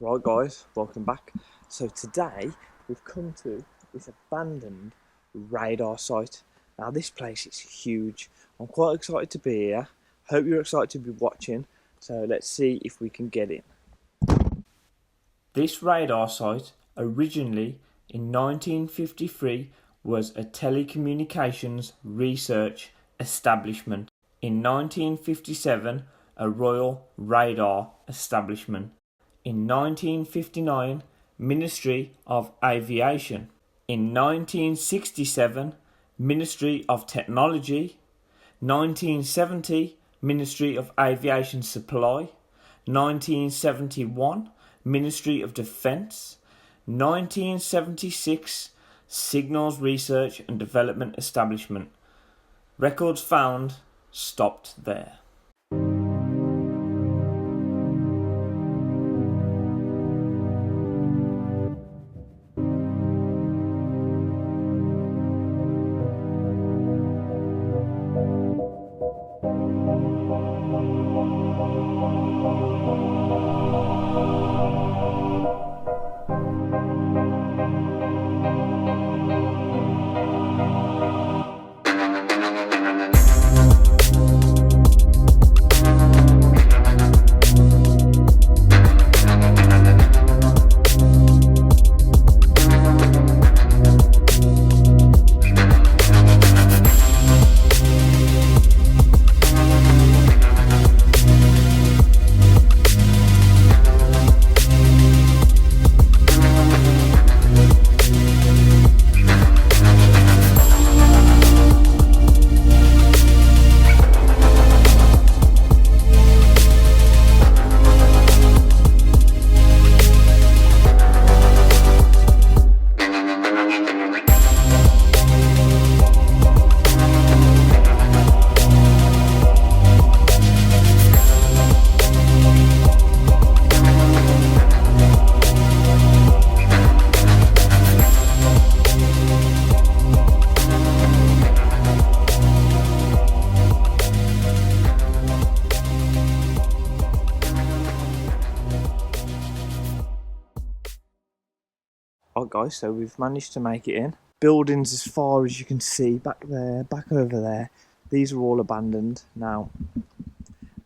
Right guys, welcome back. So today we've come to this abandoned radar site. Now this place is huge. I'm quite excited to be here. Hope you're excited to be watching. So let's see if we can get in. This radar site originally in 1953 was a telecommunications research establishment. In 1957 a Royal Radar establishment. In 1959, Ministry of Aviation. In 1967, Ministry of Technology. 1970, Ministry of Aviation Supply. 1971, Ministry of Defence. 1976, Signals Research and Development Establishment. Records found stopped there. Alright guys, so we've managed to make it in. Buildings as far as you can see, back there, back over there, these are all abandoned. Now,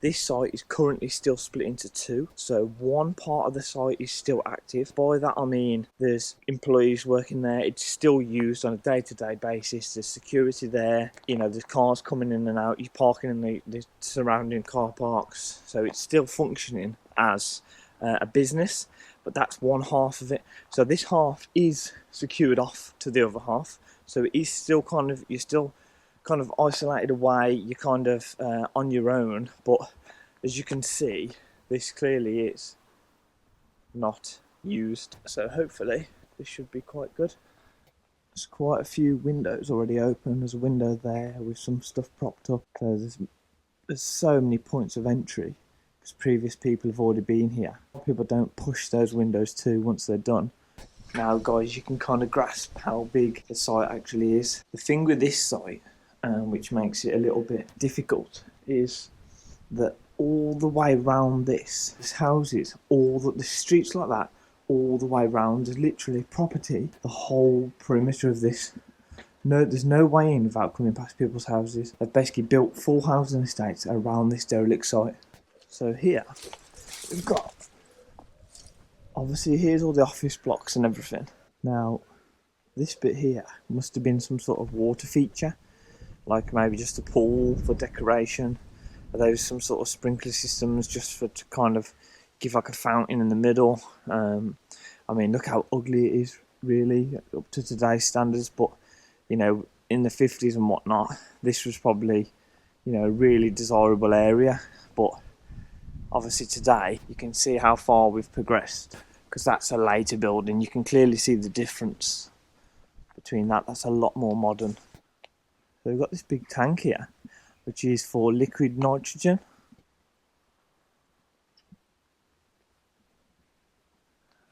this site is currently still split into two. So one part of the site is still active. By that I mean there's employees working there. It's still used on a day-to-day basis. There's security there. You know, there's cars coming in and out. You're parking in the surrounding car parks. So it's still functioning as a business. But that's one half of it. So this half is secured off to the other half. So it is still you're still kind of isolated away. You're kind of on your own. But as you can see, this clearly is not used. So hopefully this should be quite good. There's quite a few windows already open. There's a window there with some stuff propped up. So there's so many points of entry. Previous people have already been here. People don't push those windows too once they're done. Now guys, you can kind of grasp how big the site actually is. The thing with this site, which makes it a little bit difficult, is that all the way around there's houses, the streets like that, all the way around is literally property. The whole perimeter of this. No, there's no way in without coming past people's houses. They've basically built full housing estates around this derelict site. So here, we've got, obviously here's all the office blocks and everything. Now, this bit here must have been some sort of water feature, like maybe just a pool for decoration. Are those some sort of sprinkler systems just to kind of give like a fountain in the middle? I mean, look how ugly it is, really, up to today's standards. But, you know, in the 50s and whatnot, this was probably, you know, a really desirable area. But obviously today you can see how far we've progressed, because that's a later building. You can clearly see the difference between that. That's a lot more modern. So we've got this big tank here, which is for liquid nitrogen.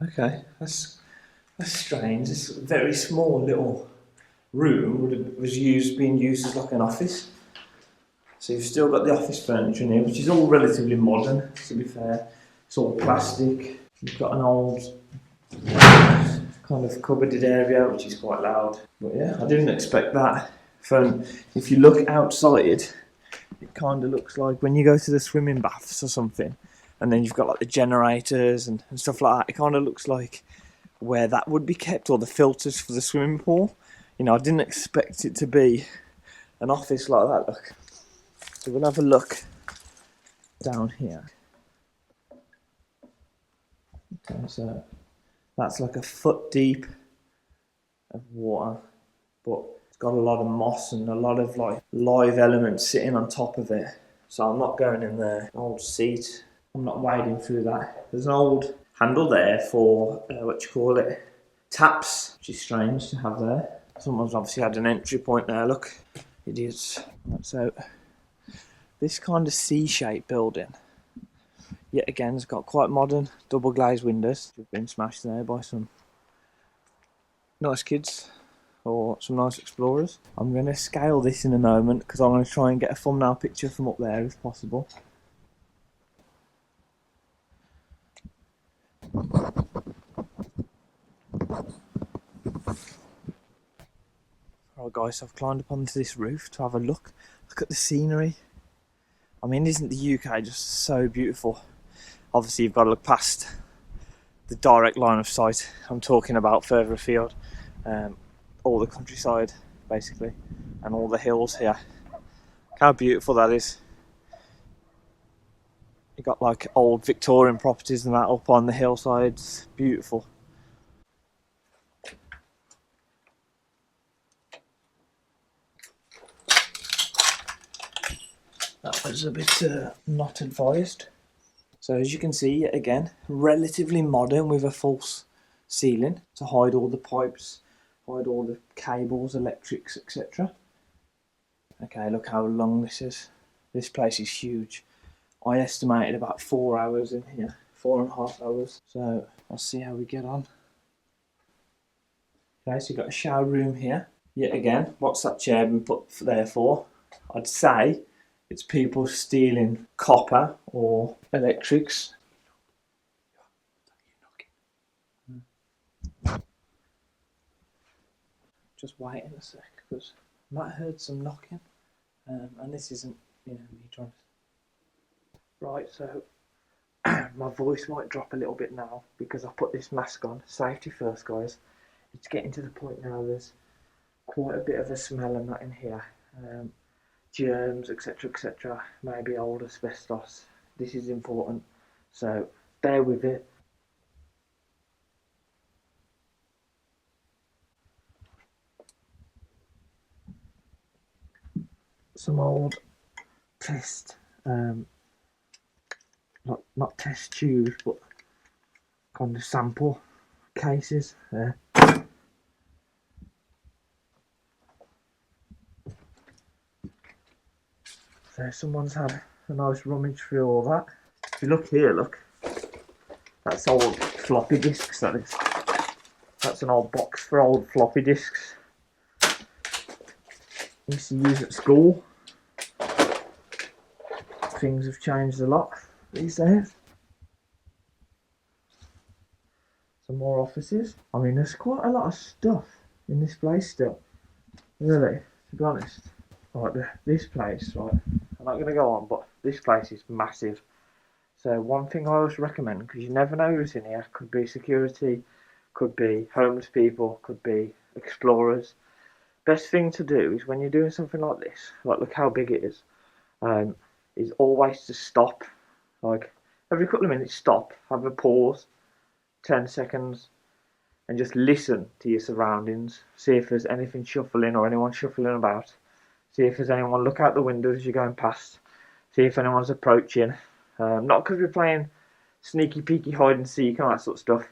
Okay, that's strange. This very small little room being used as like an office. So you've still got the office furniture in here, which is all relatively modern, to be fair. It's all plastic. You've got an old kind of cupboarded area which is quite loud. But yeah, I didn't expect that. If you look outside, it kind of looks like when you go to the swimming baths or something, and then you've got like the generators and stuff like that. It kind of looks like where that would be kept, or the filters for the swimming pool. You know, I didn't expect it to be an office like that. Look, so we'll have a look down here. Okay, so that's like a foot deep of water, but it's got a lot of moss and a lot of like live elements sitting on top of it. So I'm not going in there. Old seat. I'm not wading through that. There's an old handle there for taps, which is strange to have there. Someone's obviously had an entry point there. Look, idiots. So this kind of C-shaped building, yet again, it's got quite modern double glazed windows. They've been smashed there by some nice kids or some nice explorers. I'm going to scale this in a moment because I'm going to try and get a thumbnail picture from up there if possible. Alright guys, so I've climbed up onto this roof to have a look. Look at the scenery. I mean, isn't the UK just so beautiful? Obviously you've got to look past the direct line of sight. I'm talking about further afield. All the countryside basically, and all the hills here. Look how beautiful that is. You've got like old Victorian properties and that up on the hillsides. Beautiful. That was a bit not advised. So as you can see, again, relatively modern with a false ceiling to hide all the pipes, hide all the cables, electrics, etc. Okay, look how long this is. This place is huge. I estimated about 4 hours in here, 4.5 hours. So I'll see how we get on. Okay, so you've got a shower room here. Yet again, what's that chair been put there for? I'd say it's people stealing copper or electrics. Just waiting a sec because I might have heard some knocking, and this isn't, me trying to. Right, so my voice might drop a little bit now because I put this mask on. Safety first, guys. It's getting to the point now. There's quite a bit of a smell and that in here. Germs, etc., etc. Maybe old asbestos. This is important, so bear with it. Some old test, not test tubes, but kind of sample cases there. So someone's had a nice rummage through all that. If you look here, look, that's old floppy disks, that is. That's an old box for old floppy disks. Used to use at school. Things have changed a lot these days. Some more offices. I mean, there's quite a lot of stuff in this place still. Really, to be honest. Right, this place, right, I'm not going to go on, but this place is massive. So one thing I always recommend, because you never know who's in here, could be security, could be homeless people, could be explorers. Best thing to do is when you're doing something like this, like look how big it is always to stop. Like every couple of minutes, stop, have a pause, 10 seconds, and just listen to your surroundings. See if there's anything shuffling or anyone shuffling about. See if there's anyone, look out the windows as you're going past. See if anyone's approaching. Not because we're playing sneaky peeky hide and seek and that sort of stuff.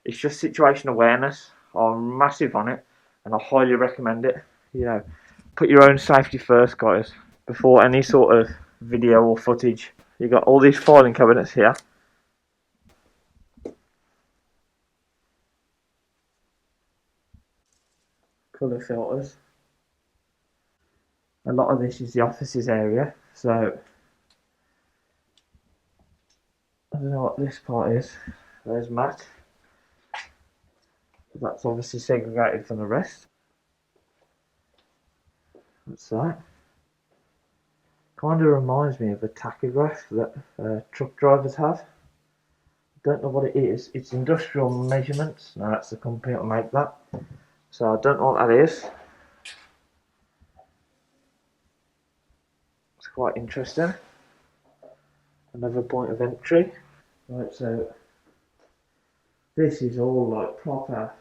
It's just situation awareness. I'm massive on it and I highly recommend it. Put your own safety first, guys, before any sort of video or footage. You've got all these filing cabinets here. Colour filters. A lot of this is the offices area, so I don't know what this part is. There's Matt. That's obviously segregated from the rest. What's that? Kind of reminds me of a tachograph that truck drivers have. Don't know what it is. It's industrial measurements. Now that's the company that make that. So I don't know what that is. It's quite interesting. Another point of entry. Right, so this is all like proper.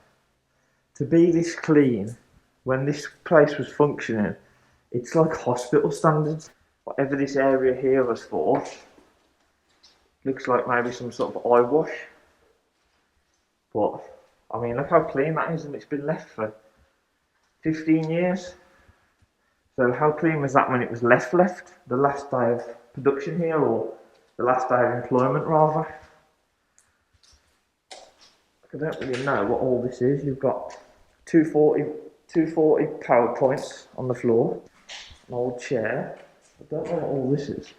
To be this clean, when this place was functioning, it's like hospital standards. Whatever this area here was for, looks like maybe some sort of eye wash. But, I mean, look how clean that is, and it's been left for 15 years. So how clean was that when it was left? The last day of production here, or the last day of employment rather? I don't really know what all this is. You've got 240 PowerPoints on the floor, an old chair. I don't know what all this is.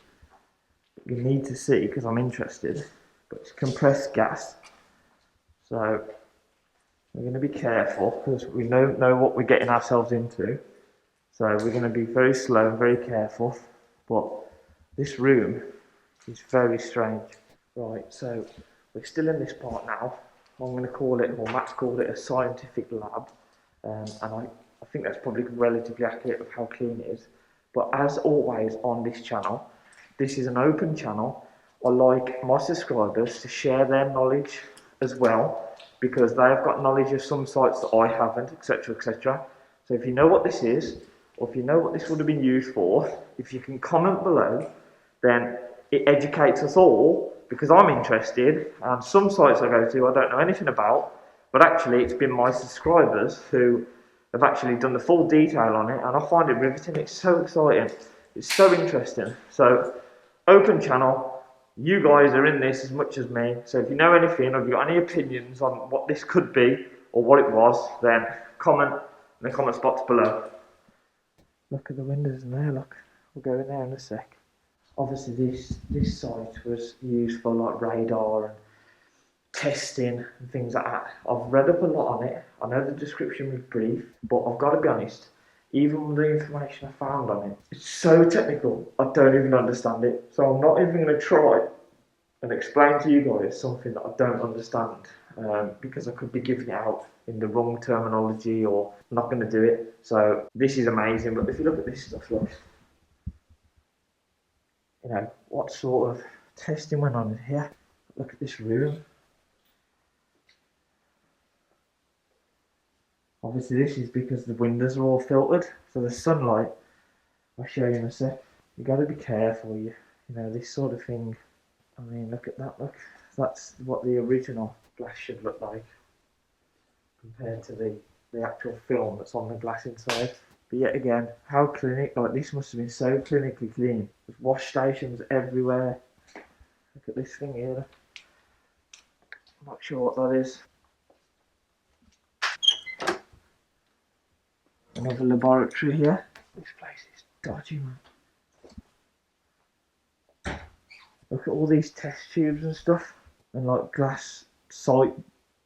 You need to see because I'm interested. But it's compressed gas. So we're going to be careful because we don't know what we're getting ourselves into. So we're going to be very slow and very careful. But this room is very strange. Right, so we're still in this part now. I'm going to call it, or Matt's called it, a scientific lab. And I think that's probably relatively accurate of how clean it is. But as always on this channel, this is an open channel. I like my subscribers to share their knowledge as well, because they have got knowledge of some sites that I haven't, etc, etc. So if you know what this is, or if you know what this would have been used for, if you can comment below, then it educates us all, because I'm interested, and some sites I go to I don't know anything about, but actually it's been my subscribers who have actually done the full detail on it, and I find it riveting. It's so exciting, it's so interesting. So open channel, you guys are in this as much as me, so if you know anything, or if you've got any opinions on what this could be or what it was, then comment in the comment box below. Look at the windows in there, look, we'll go in there in a sec. Obviously this site was used for like radar and testing and things like that. I've read up a lot on it. I know the description was brief, but I've got to be honest, even with the information I found on it, it's so technical, I don't even understand it. So I'm not even going to try and explain to you guys something that I don't understand, because I could be giving it out in the wrong terminology, or I'm not going to do it. So this is amazing, but if you look at this stuff, look, you know, what sort of testing went on in here. Look at this room. Obviously this is because the windows are all filtered, so the sunlight, I'll show you in a sec. You got to be careful, you know, this sort of thing. I mean, look at that, look. That's what the original glass should look like compared to the actual film that's on the glass inside. But yet again, how clinic, like this must have been so clinically clean. There's wash stations everywhere. Look at this thing here. I'm not sure what that is. Another laboratory here. This place is dodgy, man. Look at all these test tubes and stuff, and like glass sight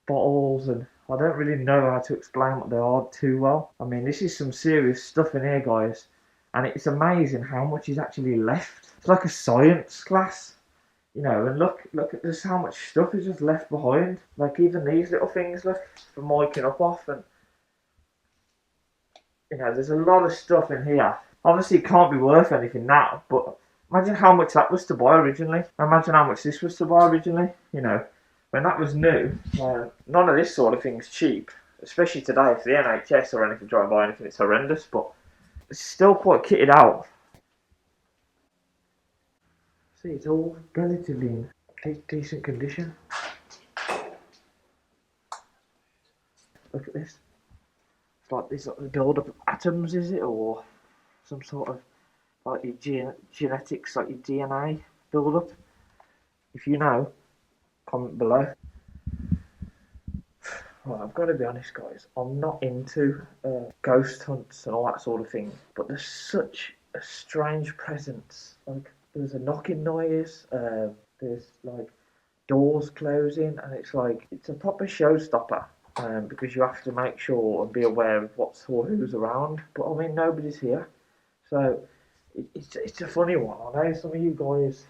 bottles, and I don't really know how to explain what they are too well. I mean, this is some serious stuff in here, guys, and it's amazing how much is actually left. It's like a science class, you know. And look at this, how much stuff is just left behind. Like even these little things, look, for miking up off, and you know, there's a lot of stuff in here. Obviously, it can't be worth anything now, but imagine how much that was to buy originally. Imagine how much this was to buy originally. You know, when that was new, none of this sort of thing's cheap. Especially today, if the NHS or anything try and buy anything, it's horrendous. But it's still quite kitted out. See, it's all relatively in decent condition. Look at this. It's like this sort of build up of atoms, is it, or some sort of like your genetics, like your DNA build up? If you know, comment below. Well, I've got to be honest, guys, I'm not into ghost hunts and all that sort of thing, but there's such a strange presence. Like, there's a knocking noise, there's like doors closing, and it's like it's a proper showstopper. Because you have to make sure and be aware of what's or who's around. But I mean, nobody's here, so it's a funny one. I know some of you guys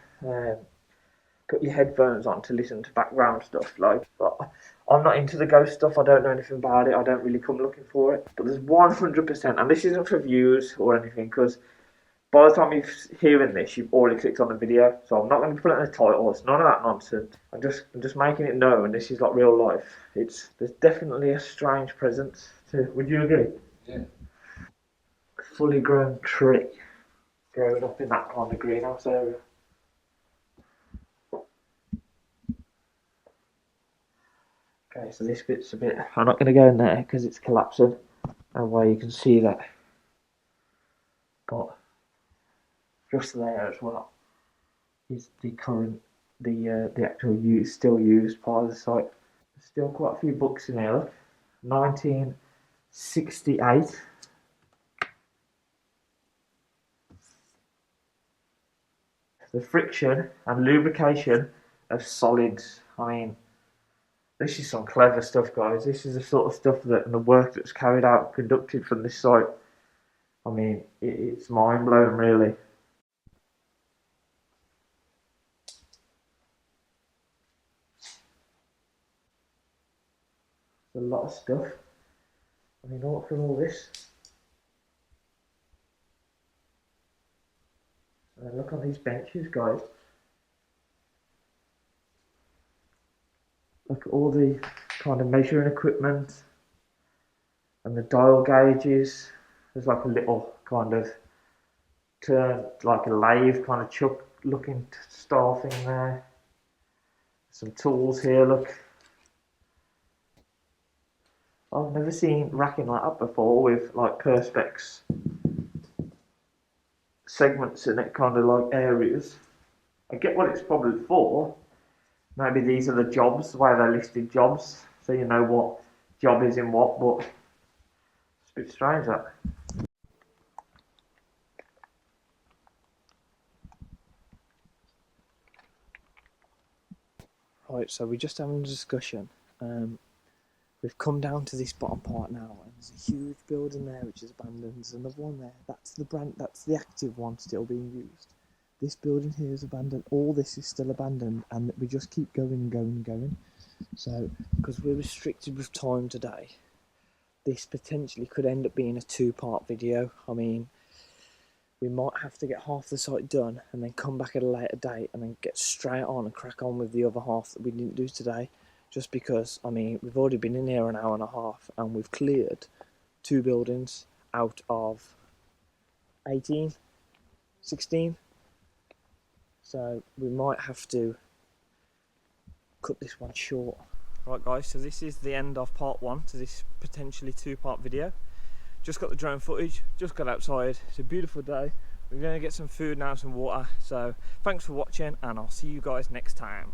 put your headphones on to listen to background stuff. But I'm not into the ghost stuff. I don't know anything about it. I don't really come looking for it. But there's 100%, and this isn't for views or anything, because by the time you're hearing this, you've already clicked on the video. So I'm not going to put it in the title. It's none of that nonsense. I'm just making it known. This is like real life. There's definitely a strange presence. Would you agree? Yeah. Fully grown tree growing up in that kind of greenhouse area. Okay, so this bit's a bit. I'm not going to go in there because it's collapsing, and where you can see that. But just there as well is the actual still used part of the site. There's still quite a few books in here. Look, 1968. The friction and lubrication of solids. I mean, this is some clever stuff, guys. This is the sort of stuff and the work that's carried out, conducted from this site. I mean, it's mind blowing, really. There's a lot of stuff. I mean, look at all this. And look on these benches, guys. Look at all the kind of measuring equipment and the dial gauges. There's like a little kind of turn, like a lathe kind of chuck looking style thing there. Some tools here, look. I've never seen racking like that before, with like perspex segments in it, kind of like areas. I get what it's probably for. Maybe these are the jobs, the way they listed jobs, so you know what job is in what, but it's a bit strange that. Right, so we're just having a discussion. We've come down to this bottom part now, and there's a huge building there which is abandoned. There's another one there. That's the active one still being used. This building here is abandoned. All this is still abandoned, and we just keep going and going and going. So, because we're restricted with time today, this potentially could end up being a two-part video. I mean, we might have to get half the site done and then come back at a later date and then get straight on and crack on with the other half that we didn't do today. Just because, I mean, we've already been in here an hour and a half and we've cleared 2 buildings out of 18, 16. So we might have to cut this one short. Right guys, so this is the end of part 1 to this potentially 2-part video. Just got the drone footage, just got outside. It's a beautiful day. We're going to get some food now, some water. So thanks for watching, and I'll see you guys next time.